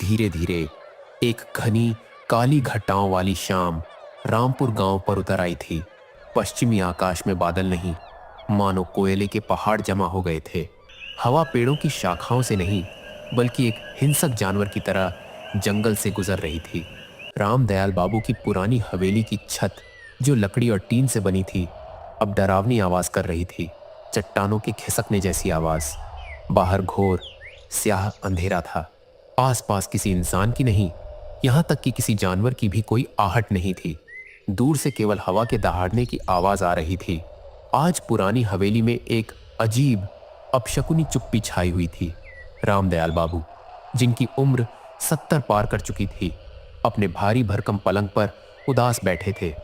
धीरे धीरे एक घनी काली घटाओं वाली शाम रामपुर गांव पर उतर आई थी। पश्चिमी आकाश में बादल नहीं, मानो कोयले के पहाड़ जमा हो गए थे। हवा पेड़ों की शाखाओं से नहीं, बल्कि एक हिंसक जानवर की तरह जंगल से गुजर रही थी। रामदयाल बाबू की पुरानी हवेली की छत, जो लकड़ी और टीन से बनी थी, अब डरावनी आवाज कर रही थी, चट्टानों के खिसकने जैसी आवाज। बाहर घोर स्याह अंधेरा था। आसपास किसी इंसान की नहीं, यहां तक कि किसी जानवर की भी कोई आहट नहीं थी। दूर से केवल हवा के दहाड़ने की आवाज आ रही थी। आज पुरानी हवेली में एक अजीब अपशकुनी चुप्पी छाई हुई थी। रामदयाल बाबू, जिनकी उम्र 70 पार कर चुकी थी, अपने भारी भरकम पलंग पर उदास बैठे थे।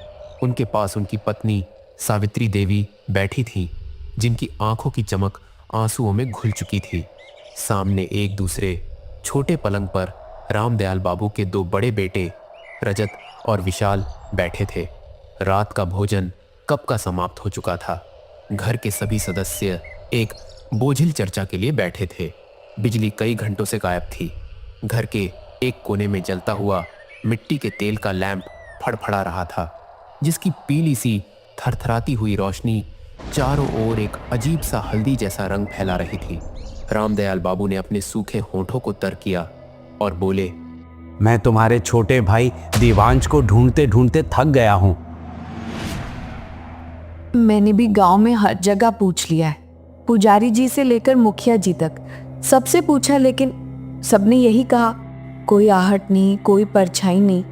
उनके पास उनकी पत्नी सावित्री देवी बैठी थीं, जिनकी आंखों की चमक आंसुओं में घुल चुकी थी। सामने एक दूसरे छोटे पलंग पर रामदयाल बाबू के 2 बड़े बेटे रजत और विशाल बैठे थे। रात का भोजन कब का समाप्त हो चुका था। घर के सभी सदस्य एक बोझिल चर्चा के लिए बैठे थे। बिजली कई घंटों से गायब थी। घर के एक कोने में जलता हुआ मिट्टी के तेल का लैंप फड़फड़ा रहा था, जिसकी पीली सी थरथराती हुई रोशनी चारों ओर एक अजीब सा हल्दी जैसा रंग फैला रही थी। रामदयाल बाबू ने अपने सूखे होठों को तर किया और बोले, मैं तुम्हारे छोटे भाई देवांश को ढूंढते ढूंढते थक गया हूं। मैंने भी गांव में हर जगह पूछ लिया है, पुजारी जी से लेकर मुखिया जी तक सबसे पूछा, लेकिन सबने यही कहा, कोई आहट नहीं, कोई परछाई नहीं।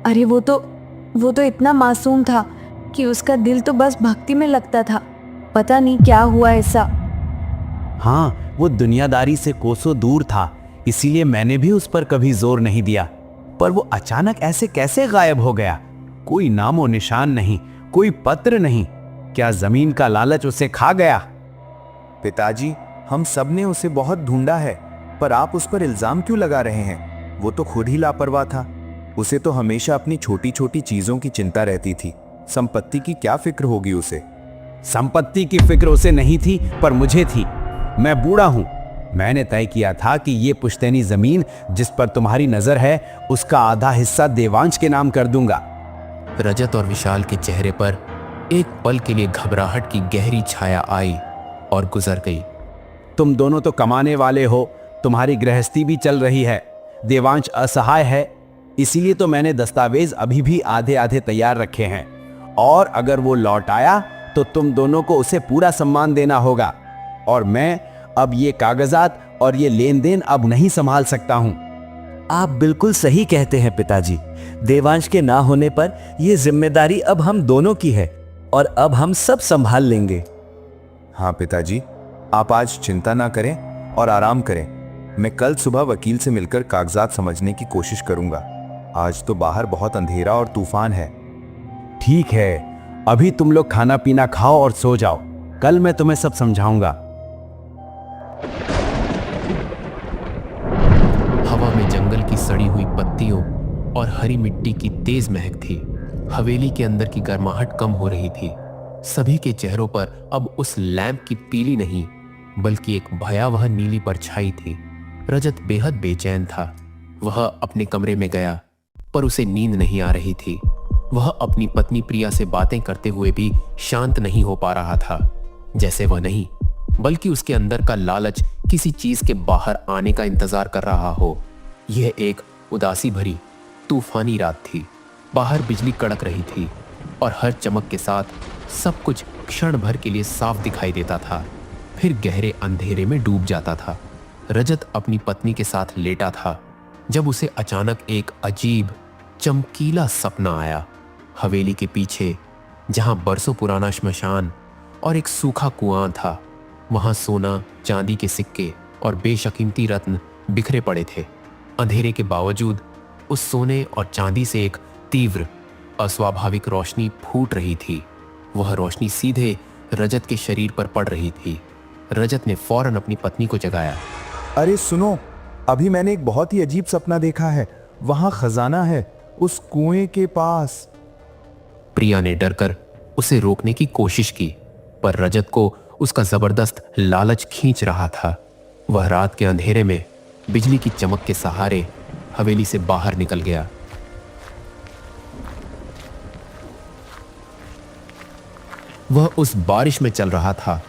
अरे वो तो इतना मासूम था कि उसका दिल तो बस भक्ति में लगता था। पता नहीं क्या हुआ ऐसा। हाँ, वो दुनियादारी से कोसों दूर था, इसीलिए मैंने भी उस पर कभी जोर नहीं दिया। पर वो अचानक ऐसे कैसे गायब हो गया? कोई नामो निशान नहीं, कोई पत्र नहीं। क्या जमीन का लालच उसे खा गया? पिताजी, हम सब ने उसे बहुत ढूंढा है, पर आप उस पर इल्जाम क्यों लगा रहे हैं? वो तो खुद ही लापरवाह था। उसे तो हमेशा अपनी छोटी छोटी चीजों की चिंता रहती थी। संपत्ति की क्या फिक्र होगी उसे? संपत्ति की फिक्र उसे नहीं थी, पर मुझे थी। मैं बूढ़ा हूं। मैंने तय किया था कि ये पुश्तैनी जमीन जिस पर तुम्हारी नजर है, उसका आधा हिस्सा देवांश के नाम कर दूंगा। रजत और विशाल के चेहरे पर एक पल के लिए घबराहट की गहरी छाया आई और गुजर गई। तुम दोनों तो कमाने वाले हो, तुम्हारी गृहस्थी भी चल रही है। देवांश असहाय है, इसीलिए तो मैंने दस्तावेज अभी भी आधे आधे तैयार रखे हैं, और अगर वो लौट आया तो तुम दोनों को उसे पूरा सम्मान देना होगा। और मैं अब ये कागजात और ये लेन देन अब नहीं संभाल सकता हूं। आप बिल्कुल सही कहते हैं पिताजी। देवांश के ना होने पर यह जिम्मेदारी अब हम दोनों की है, और अब हम सब संभाल लेंगे। हाँ पिताजी, आप आज चिंता ना करें और आराम करें। मैं कल सुबह वकील से मिलकर कागजात समझने की कोशिश करूंगा। आज तो बाहर बहुत अंधेरा और तूफान है। ठीक है, अभी तुम लोग खाना पीना खाओ और सो जाओ। कल मैं तुम्हें सब समझाऊंगा। हवा में जंगल की सड़ी हुई पत्तियों और हरी मिट्टी की तेज महक थी। हवेली के अंदर की गर्माहट कम हो रही थी। सभी के चेहरों पर अब उस लैंप की पीली नहीं, बल्कि एक भयावह नीली परछाई थी। रजत बेहद बेचैन था। वह अपने कमरे में गया, पर उसे नींद नहीं आ रही थी। वह अपनी पत्नी प्रिया से बातें करते हुए भी शांत नहीं हो पा रहा था। जैसे वह नहीं, बल्कि उसके अंदर का लालच किसी चीज के बाहर आने का इंतजार कर रहा हो। यह एक उदासी भरी तूफानी रात थी। बाहर बिजली कड़क रही थी और हर चमक के साथ सब कुछ क्षण भर के लिए साफ दिखाई देता था, फिर गहरे अंधेरे में डूब जाता था। रजत अपनी पत्नी के साथ लेटा था जब उसे अचानक एक अजीब चमकीला सपना आया। हवेली के पीछे, जहां बरसों पुराना श्मशान और एक सूखा कुआं था, वहां सोना चांदी के सिक्के और बेशकीमती रत्न बिखरे पड़े थे। अंधेरे के बावजूद उस सोने और चांदी से एक तीव्र अस्वाभाविक रोशनी फूट रही थी। वह रोशनी सीधे रजत के शरीर पर पड़ रही थी। रजत ने फौरन अपनी पत्नी को जगाया। अरे सुनो, अभी मैंने एक बहुत ही अजीब सपना देखा है। वहां खजाना है, उस कुएं के पास। प्रिया ने डरकर उसे रोकने की कोशिश की, पर रजत को उसका जबरदस्त लालच खींच रहा था। वह रात के अंधेरे में बिजली की चमक के सहारे हवेली से बाहर निकल गया। वह उस बारिश में चल रहा था।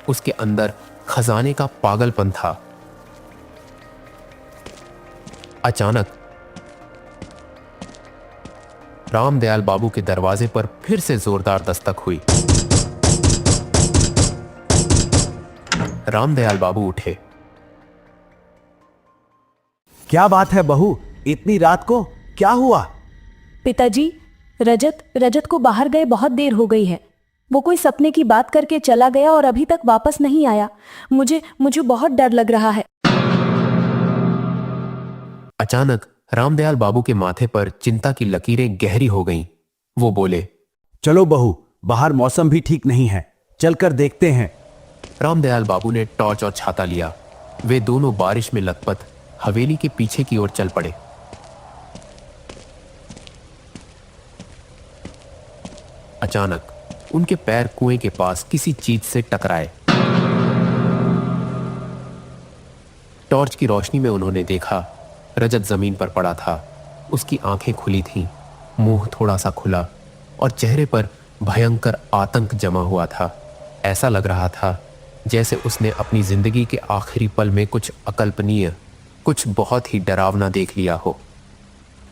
उसके अंदर खजाने का पागलपन था। अचानक रामदयाल बाबू के दरवाजे पर फिर से जोरदार दस्तक हुई। रामदयाल बाबू उठे। क्या बात है बहू, इतनी रात को क्या हुआ? पिताजी, रजत को बाहर गए बहुत देर हो गई है। वो कोई सपने की बात करके चला गया और अभी तक वापस नहीं आया। मुझे बहुत डर लग रहा है। अचानक रामदयाल बाबू के माथे पर चिंता की लकीरें गहरी हो गईं। वो बोले, चलो बहू, बाहर मौसम भी ठीक नहीं है, चलकर देखते हैं। रामदयाल बाबू ने टॉर्च और छाता लिया। वे दोनों बारिश में लथपथ हवेली के पीछे की ओर चल पड़े। अचानक उनके पैर कुएं के पास किसी चीज से टकराए। टॉर्च की रोशनी में उन्होंने देखा रजत जमीन पर पड़ा था। उसकी आंखें खुली थीं, मुंह थोड़ा सा खुला और चेहरे पर भयंकर आतंक जमा हुआ था। ऐसा लग रहा था जैसे उसने अपनी जिंदगी के आखिरी पल में कुछ अकल्पनीय, कुछ बहुत ही डरावना देख लिया हो।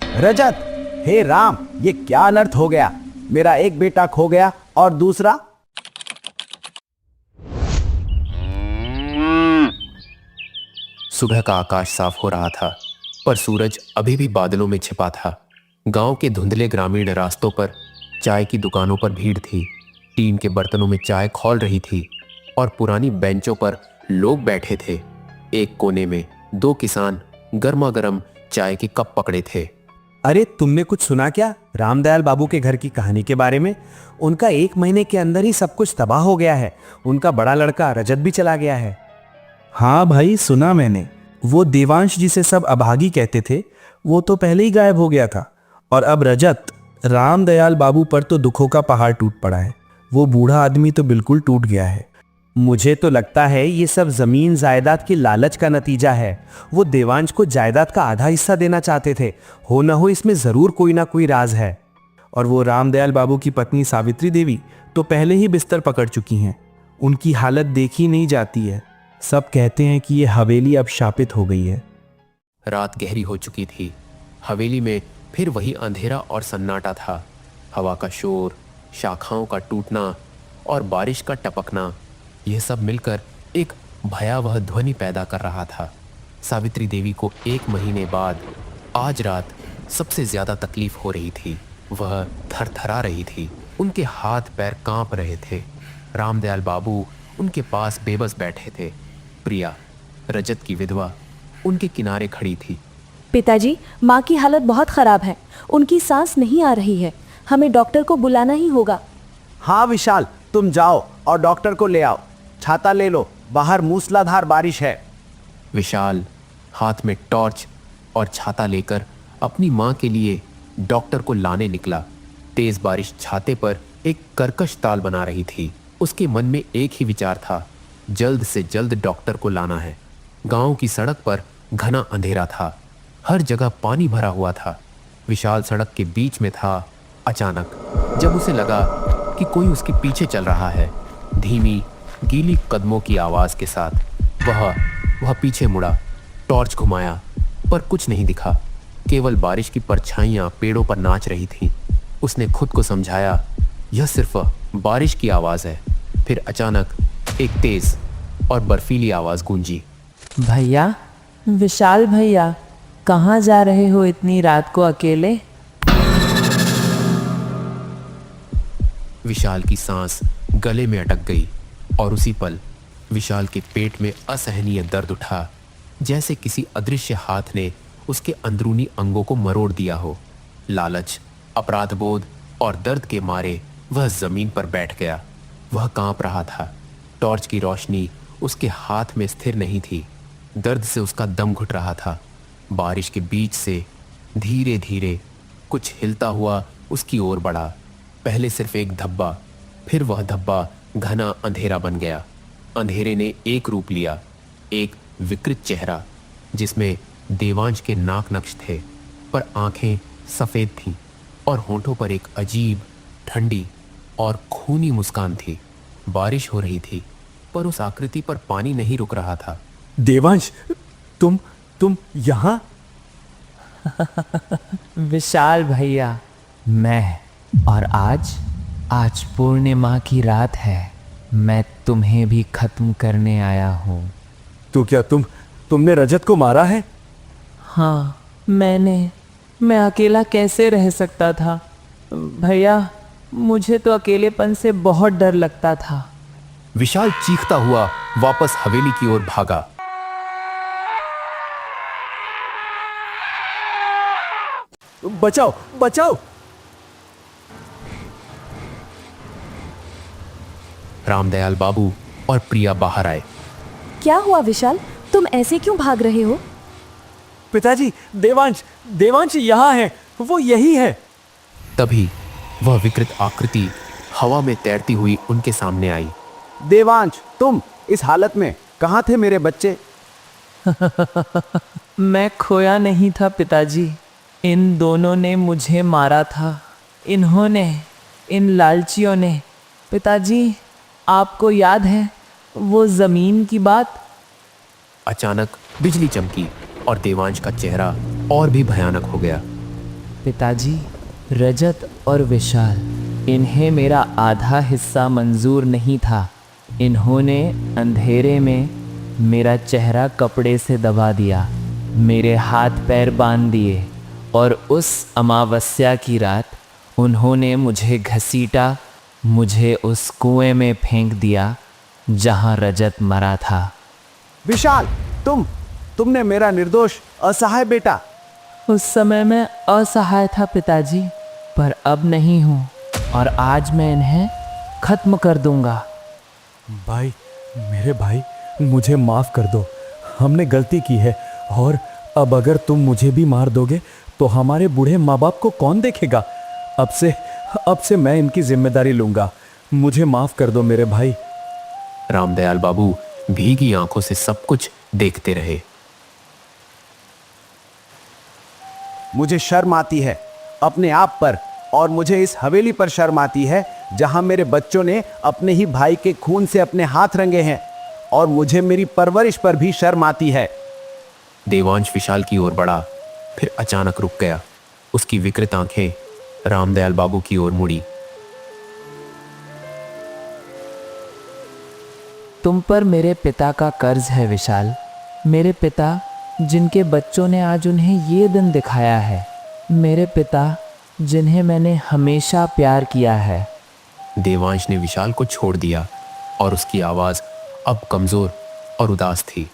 रजत, हे राम, ये क्या अनर्थ हो गया? मेरा एक बेटा खो गया और दूसरा। सुबह का आकाश साफ हो रहा था, पर सूरज अभी भी बादलों में छिपा था। गांव के धुंधले ग्रामीण रास्तों पर चाय की दुकानों पर भीड़ थी। टीन के बर्तनों में चाय खौल रही थी और पुरानी बेंचों पर लोग बैठे थे। एक कोने में दो किसान गर्मा गर्म चाय के कप पकड़े थे। अरे, तुमने कुछ सुना क्या रामदयाल बाबू के घर की कहानी के बारे में? उनका 1 महीने के अंदर ही सब कुछ तबाह हो गया है। उनका बड़ा लड़का रजत भी चला गया है। हाँ भाई, सुना मैंने। वो देवांश जिसे सब अभागी कहते थे, वो तो पहले ही गायब हो गया था। और अब रजत। रामदयाल बाबू पर तो दुखों का पहाड़ टूट पड़ा है। वो बूढ़ा आदमी तो बिल्कुल टूट गया है। मुझे तो लगता है ये सब जमीन जायदाद की लालच का नतीजा है। वो देवांश को जायदाद का आधा हिस्सा देना चाहते थे। हो न हो इसमें जरूर कोई ना कोई राज है। और वो रामदयाल बाबू की पत्नी सावित्री देवी तो पहले ही बिस्तर पकड़ चुकी हैं। उनकी हालत देखी नहीं जाती है। सब कहते हैं कि ये हवेली अब शापित हो गई है। रात गहरी हो चुकी थी। हवेली में फिर वही अंधेरा और सन्नाटा था। हवा का शोर, शाखाओं का टूटना और बारिश का टपकना, यह सब मिलकर एक भयावह ध्वनि पैदा कर रहा था। सावित्री देवी को 1 महीने बाद आज रात सबसे ज्यादा तकलीफ हो रही थी। वह थरथरा रही थी। उनके हाथ पैर कांप रहे थे। रामदयाल बाबू उनके पास बेबस बैठे थे। प्रिया, रजत की विधवा, उनके किनारे खड़ी थी। पिताजी, माँ की हालत बहुत खराब है। उनकी सांस नहीं आ रही है। हमें डॉक्टर को बुलाना ही होगा। हाँ विशाल, तुम जाओ और डॉक्टर को ले आओ। छाता ले लो, बाहर मूसलाधार बारिश है। विशाल हाथ में टॉर्च और छाता लेकर अपनी मां के लिए डॉक्टर को लाने निकला। तेज बारिश छाते पर एक कर्कश ताल बना रही थी। उसके मन में एक ही विचार था, जल्द से जल्द डॉक्टर को लाना है। गांव की सड़क पर घना अंधेरा था। हर जगह पानी भरा हुआ था। विशाल सड़क के बीच में था। अचानक जब उसे लगा कि कोई उसके पीछे चल रहा है, धीमी गीली कदमों की आवाज के साथ वह पीछे मुड़ा। टॉर्च घुमाया पर कुछ नहीं दिखा। केवल बारिश की परछाइयां पेड़ों पर नाच रही थीं। उसने खुद को समझाया, यह सिर्फ बारिश की आवाज है। फिर अचानक एक तेज और बर्फीली आवाज गूंजी। भैया, विशाल भैया, कहाँ जा रहे हो इतनी रात को अकेले? विशाल की सांस गले में अटक गई और उसी पल विशाल के पेट में असहनीय दर्द उठा, जैसे किसी अदृश्य हाथ ने उसके अंदरूनी अंगों को मरोड़ दिया हो। लालच, अपराधबोध और दर्द के मारे वह जमीन पर बैठ गया। वह कांप रहा था। टॉर्च की रोशनी उसके हाथ में स्थिर नहीं थी। दर्द से उसका दम घुट रहा था। बारिश के बीच से धीरे धीरे कुछ हिलता हुआ उसकी ओर बढ़ा। पहले सिर्फ एक धब्बा, फिर वह धब्बा घना अंधेरा बन गया। अंधेरे ने एक रूप लिया, एक विकृत चेहरा जिसमें देवांश के नाक नक्श थे, पर आंखें सफेद थीं और होंठों पर एक अजीब ठंडी और खूनी मुस्कान थी। बारिश हो रही थी, पर उस आकृति पर पानी नहीं रुक रहा था। देवांश, तुम यहाँ? विशाल भैया, मैं, और आज पूर्णिमा की रात है। मैं तुम्हें भी खत्म करने आया हूँ। तो क्या तुमने रजत को मारा है? हाँ, मैं अकेला कैसे रह सकता था भैया? मुझे तो अकेलेपन से बहुत डर लगता था। विशाल चीखता हुआ वापस हवेली की ओर भागा। बचाओ, बचाओ! रामदयाल बाबू और प्रिया बाहर आए। क्या हुआ विशाल, तुम ऐसे क्यों भाग रहे हो? पिताजी, देवांश यहाँ है, वो यही है। तभी वह विकृत आकृति हवा में तैरती हुई उनके सामने आई। देवांश, तुम इस हालत में कहाँ थे मेरे बच्चे? मैं खोया नहीं था पिताजी। इन दोनों ने मुझे मारा था। इन लालचियों ने। पिताजी, आपको याद है वो जमीन की बात? अचानक बिजली चमकी और देवांश का चेहरा और भी भयानक हो गया। पिताजी, रजत और विशाल, इन्हें मेरा आधा हिस्सा मंजूर नहीं था। इन्होंने अंधेरे में मेरा चेहरा कपड़े से दबा दिया, मेरे हाथ पैर बांध दिए, और उस अमावस्या की रात उन्होंने मुझे घसीटा, मुझे उस कुएं में फेंक दिया जहां रजत मरा था। विशाल, तुमने मेरा निर्दोष असहाय बेटा। उस समय मैं असहाय था पिताजी, पर अब नहीं हूँ, और आज मैं इन्हें खत्म कर दूंगा। भाई, मेरे भाई, मुझे माफ कर दो। हमने गलती की है, और अब अगर तुम मुझे भी मार दोगे तो हमारे बूढ़े माँ बाप को कौन देखेगा? अब से मैं इनकी जिम्मेदारी लूंगा। मुझे माफ कर दो मेरे भाई। रामदयाल बाबू भीगी आंखों से सब कुछ देखते रहे। मुझे शर्म आती है अपने आप पर, और मुझे इस हवेली पर शर्म आती है जहां मेरे बच्चों ने अपने ही भाई के खून से अपने हाथ रंगे हैं, और मुझे मेरी परवरिश पर भी शर्म आती है। देवांश विशाल की ओर बढ़ा, फिर अचानक रुक गया। उसकी विकृत आंखें रामदयाल बाबू की ओर मुड़ी। तुम पर मेरे पिता का कर्ज है विशाल। मेरे पिता, जिनके बच्चों ने आज उन्हें ये दिन दिखाया है। मेरे पिता, जिन्हें मैंने हमेशा प्यार किया है। देवांश ने विशाल को छोड़ दिया, और उसकी आवाज अब कमजोर और उदास थी।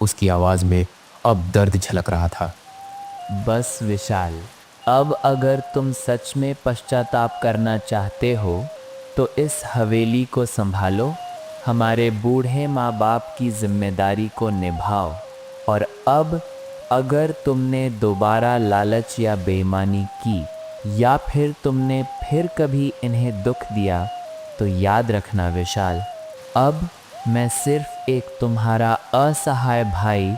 उसकी आवाज में अब दर्द झलक रहा था। बस विशाल, अब अगर तुम सच में पश्चाताप करना चाहते हो तो इस हवेली को संभालो, हमारे बूढ़े माँ बाप की जिम्मेदारी को निभाओ, और अब अगर तुमने दोबारा लालच या बेईमानी की, या फिर तुमने फिर कभी इन्हें दुख दिया, तो याद रखना विशाल, अब मैं सिर्फ एक तुम्हारा असहाय भाई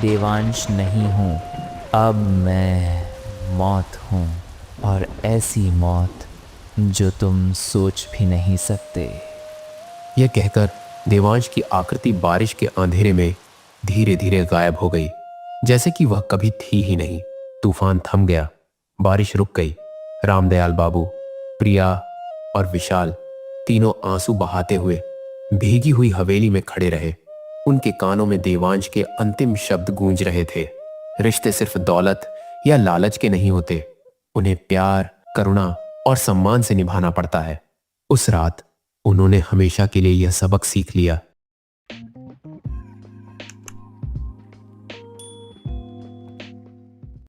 देवांश नहीं हूँ। अब मैं मौत हूँ, और ऐसी मौत जो तुम सोच भी नहीं सकते। यह कहकर देवांश की आकृति बारिश के अंधेरे में धीरे धीरे गायब हो गई, जैसे कि वह कभी थी ही नहीं। तूफान थम गया, बारिश रुक गई। रामदयाल बाबू, प्रिया और विशाल तीनों आंसू बहाते हुए भीगी हुई हवेली में खड़े रहे। उनके कानों में देवांश के अंतिम शब्द गूंज रहे थे। रिश्ते सिर्फ दौलत या लालच के नहीं होते, उन्हें प्यार, करुणा और सम्मान से निभाना पड़ता है। उस रात उन्होंने हमेशा के लिए यह सबक सीख लिया